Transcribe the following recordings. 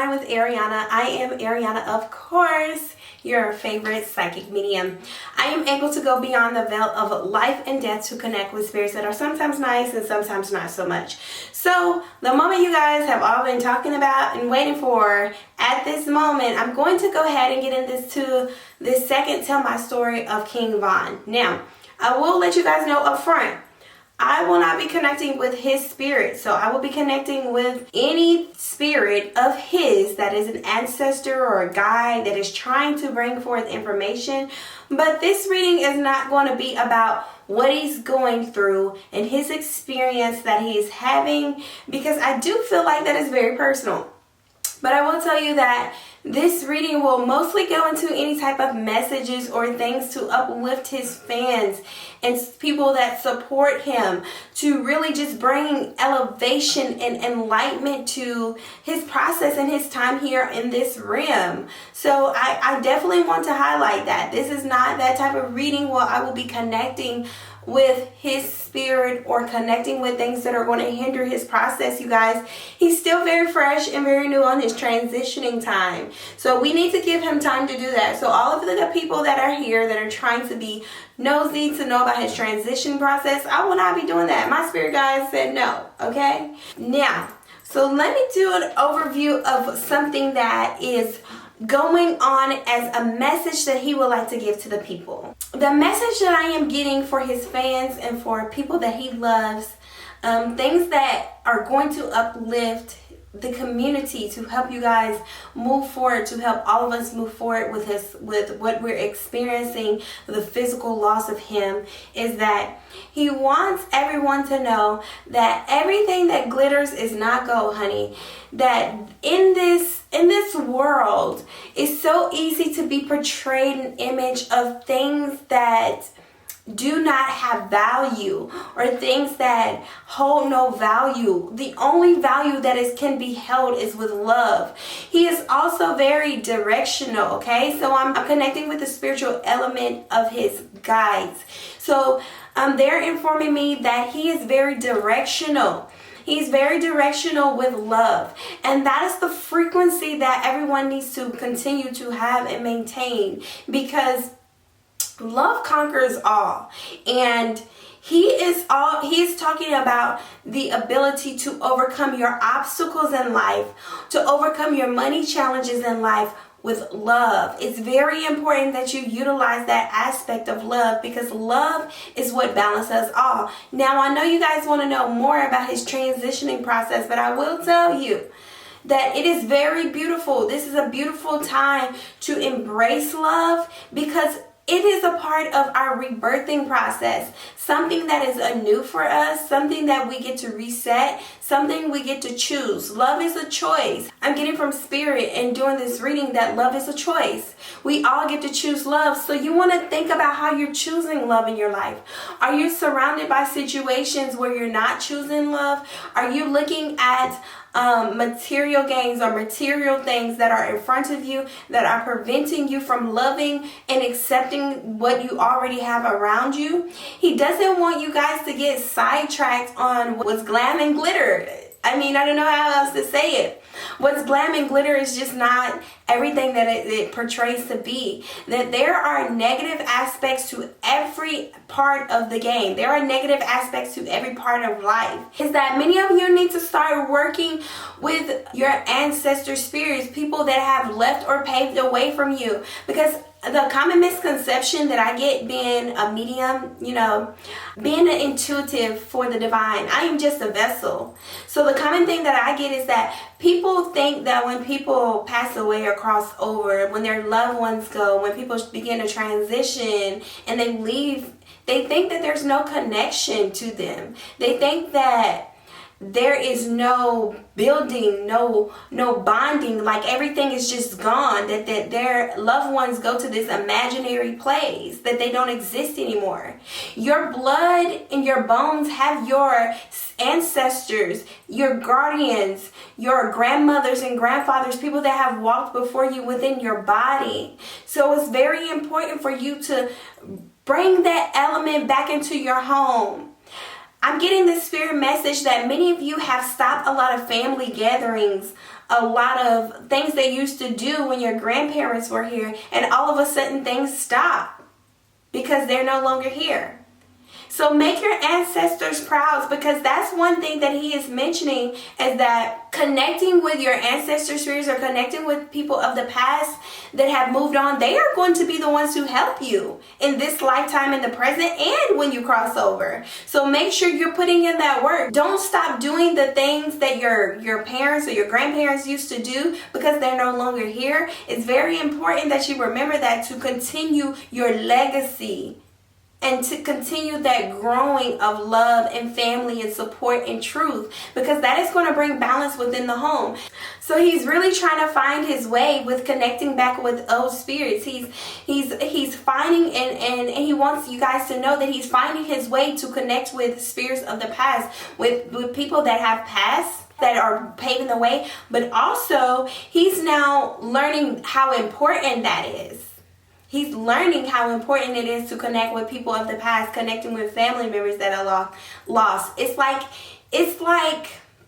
Wine with Ariana. I am Ariana, of course, your favorite psychic medium. I am able to go beyond the veil of life and death to connect with spirits that are sometimes nice and sometimes not so much. So the moment you guys have all been talking about and waiting for, at this moment, I'm going to go ahead and get into this second Tell My Story of King Von. Now, I will let you guys know up front, I will not be connecting with his spirit. So I will be connecting with any spirit of his that is an ancestor or a guide that is trying to bring forth information. But this reading is not going to be about what he's going through and his experience that he's having, because I do feel like that is very personal. But I will tell you that this reading will mostly go into any type of messages or things to uplift his fans and people that support him, to really just bring elevation and enlightenment to his process and his time here in this realm. So I definitely want to highlight that. This is not that type of reading where I will be connecting with his spirit or connecting with things that are going to hinder his process, you guys. He's still very fresh and very new on his transitioning time. So we need to give him time to do that. So all of the people that are here that are trying to be nosy to know about his transition process, I will not be doing that. My spirit guides said no, okay? Now, so let me do an overview of something that is going on as a message that he would like to give to the people. The message that I am getting for his fans and for people that he loves, things that are going to uplift the community, to help you guys move forward, to help all of us move forward with what we're experiencing, the physical loss of him, is that he wants everyone to know that everything that glitters is not gold, honey. That in this world, it's so easy to be portrayed an image of things that do not have value, or things that hold no value. The only value that can be held is with love. He is also very directional, okay? So I'm connecting with the spiritual element of his guides. So they're informing me that he is very directional. He's very directional with love. And that is the frequency that everyone needs to continue to have and maintain, because love conquers all. And he is talking about the ability to overcome your obstacles in life, to overcome your money challenges in life with love. It's very important that you utilize that aspect of love, because love is what balances us all. Now, I know you guys want to know more about his transitioning process, but I will tell you that it is very beautiful. This is a beautiful time to embrace love, because it is a part of our rebirthing process, something that is anew for us, something that we get to reset, something we get to choose. Love is a choice. I'm getting from spirit and doing this reading that love is a choice. We all get to choose love. So you want to think about how you're choosing love in your life. Are you surrounded by situations where you're not choosing love? Are you looking at material gains or material things that are in front of you that are preventing you from loving and accepting what you already have around you? He doesn't want you guys to get sidetracked on what's glam and glitter. I mean, I don't know how else to say it. What's glam and glitter is just not everything that it portrays to be. That there are negative aspects to every part of the game. There are negative aspects to every part of life. Is that many of you need to start working with your ancestor spirits, people that have left or paved the way from you. Because the common misconception that I get being a medium, being an intuitive for the divine, I am just a vessel. So the common thing that I get is that people think that when people pass away or cross over, when their loved ones go, when people begin to transition and they leave, they think that there's no connection to them. They think that there is no building, no bonding, like everything is just gone, that their loved ones go to this imaginary place, that they don't exist anymore. Your blood and your bones have your ancestors, your guardians, your grandmothers and grandfathers, people that have walked before you within your body. So it's very important for you to bring that element back into your home. I'm getting this spirit message that many of you have stopped a lot of family gatherings, a lot of things they used to do when your grandparents were here, and all of a sudden things stop because they're no longer here. So make your ancestors proud, because that's one thing that he is mentioning, is that connecting with your ancestor spirits or connecting with people of the past that have moved on, they are going to be the ones who help you in this lifetime, in the present, and when you cross over. So make sure you're putting in that work. Don't stop doing the things that your parents or your grandparents used to do because they're no longer here. It's very important that you remember that, to continue your legacy and to continue that growing of love and family and support and truth, because that is going to bring balance within the home. So he's really trying to find his way with connecting back with old spirits. He's finding, and he wants you guys to know that he's finding his way to connect with spirits of the past, with people that have passed, that are paving the way, but also he's now learning how important that is. He's learning how important it is to connect with people of the past, connecting with family members that are lost. It's like,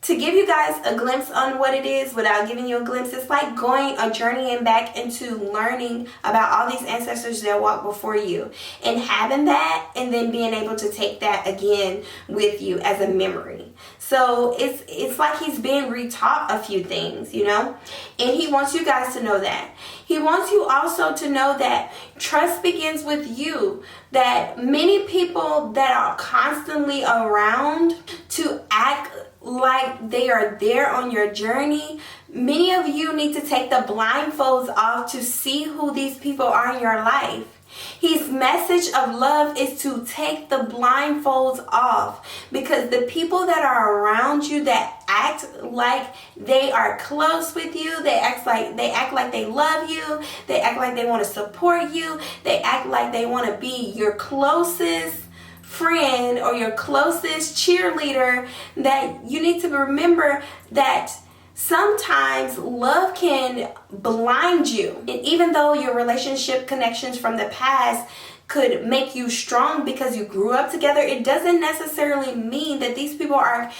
to give you guys a glimpse on what it is without giving you a glimpse, it's like going a journeying back into learning about all these ancestors that walked before you, and having that, and then being able to take that again with you as a memory. So it's like he's being retaught a few things, you know, and he wants you guys to know that. He wants you also to know that trust begins with you, that many people that are constantly around to act like they are there on your journey, many of you need to take the blindfolds off to see who these people are in your life. His message of love is to take the blindfolds off, because the people that are around you that act like they are close with you, they act like they love you, they act like they want to support you, they act like they want to be your closest friend or your closest cheerleader, that you need to remember that sometimes love can blind you. And even though your relationship connections from the past could make you strong because you grew up together, it doesn't necessarily mean that these people are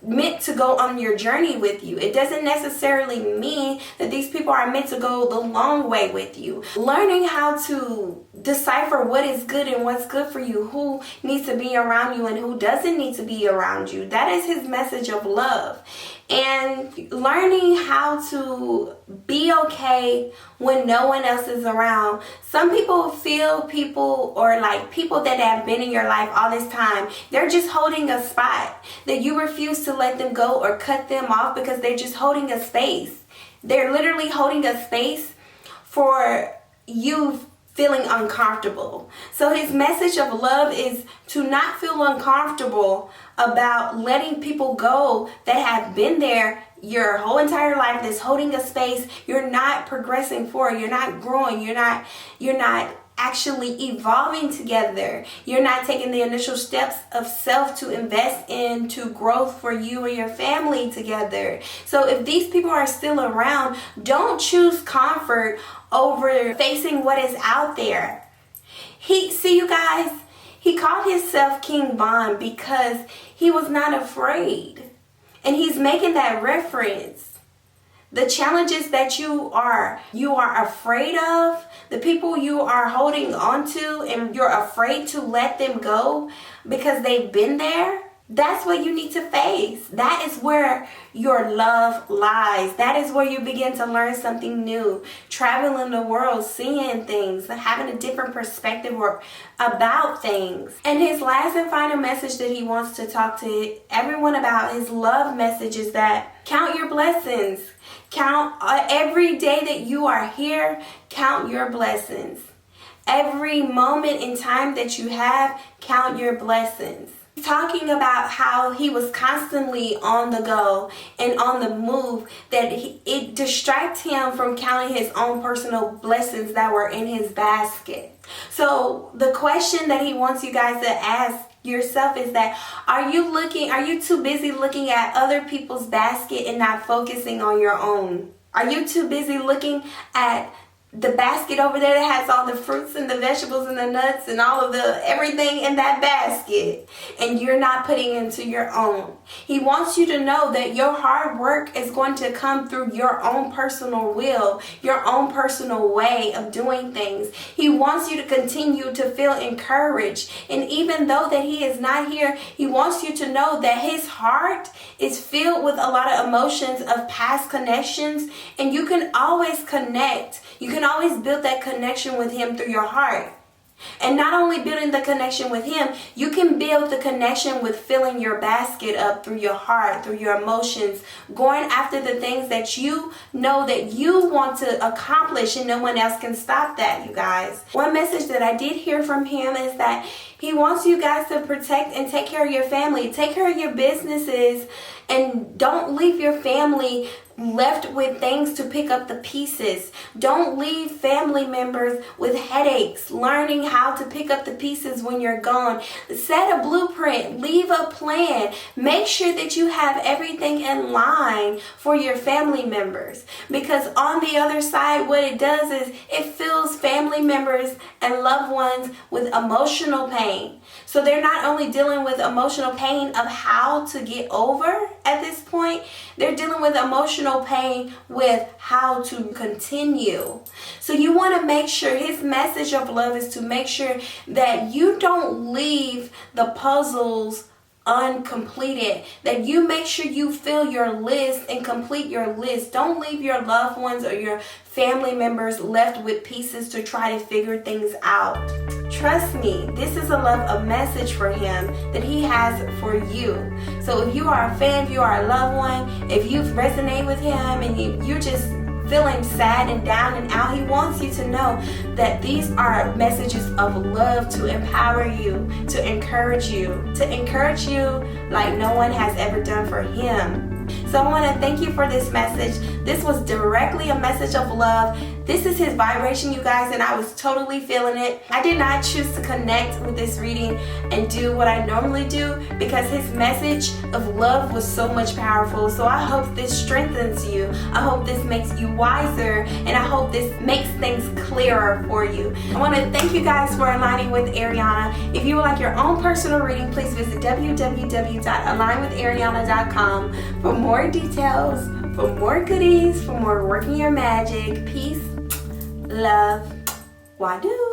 meant to go on your journey with you. It doesn't necessarily mean that these people are meant to go the long way with you. Learning how to decipher what is good and what's good for you, who needs to be around you and who doesn't need to be around you. That is his message of love. And learning how to be okay when no one else is around. Some people feel people that have been in your life all this time, they're just holding a spot, that you refuse to let them go or cut them off because they're just holding a space. They're literally holding a space for you feeling uncomfortable. So his message of love is to not feel uncomfortable about letting people go that have been there your whole entire life, that's holding a space you're not progressing for, you're not growing, you're not actually evolving together. You're not taking the initial steps of self to invest into growth for you and your family together. So if these people are still around, don't choose comfort over facing what is out there. You guys, he called himself King Bond because he was not afraid. And he's making that reference. The challenges that you are afraid of, the people you are holding on to and you're afraid to let them go because they've been there, that's what you need to face. That is where your love lies. That is where you begin to learn something new, traveling the world, seeing things, having a different perspective about things. And his last and final message that he wants to talk to everyone about, his love message, is that count your blessings. Count every day that you are here, count your blessings. Every moment in time that you have, count your blessings. Talking about how he was constantly on the go and on the move, that it distracts him from counting his own personal blessings that were in his basket. So the question that he wants you guys to ask yourself is that, are you too busy looking at other people's basket and not focusing on your own? Are you too busy looking at the basket over there that has all the fruits and the vegetables and the nuts and all of the everything in that basket, and you're not putting into your own. He wants you to know that your hard work is going to come through your own personal will, your own personal way of doing things. He wants you to continue to feel encouraged, and even though that he is not here, he wants you to know that his heart is filled with a lot of emotions of past connections, and you can always connect. You can always build that connection with him through your heart. And not only building the connection with him, you can build the connection with filling your basket up through your heart, through your emotions, going after the things that you know that you want to accomplish, and no one else can stop that, you guys. One message that I did hear from him is that he wants you guys to protect and take care of your family, take care of your businesses, and don't leave your family left with things to pick up the pieces. Don't leave family members with headaches, learning how to pick up the pieces when you're gone. Set a blueprint, leave a plan. Make sure that you have everything in line for your family members, because on the other side, what it does is it fills family members and loved ones with emotional pain. So they're not only dealing with emotional pain of how to get over at this point, they're dealing with emotional pain with how to continue. So you want to make sure his message of love is to make sure that you don't leave the puzzles uncompleted, that you make sure you fill your list and complete your list. Don't leave your loved ones or your family members left with pieces to try to figure things out. Trust me, this is a message for him that he has for you. So if you are a fan, if you are a loved one, if you resonate with him and you're just feeling sad and down and out, he wants you to know that these are messages of love to empower you, to encourage you like no one has ever done for him. So I want to thank you for this message. This was directly a message of love. This is his vibration, you guys, and I was totally feeling it. I did not choose to connect with this reading and do what I normally do because his message of love was so much powerful. So I hope this strengthens you. I hope this makes you wiser, and I hope this makes things clearer for you. I want to thank you guys for aligning with Ariana. If you would like your own personal reading, please visit www.alignwithariana.com for more details, for more goodies, for more working your magic. Peace, love, Wadu.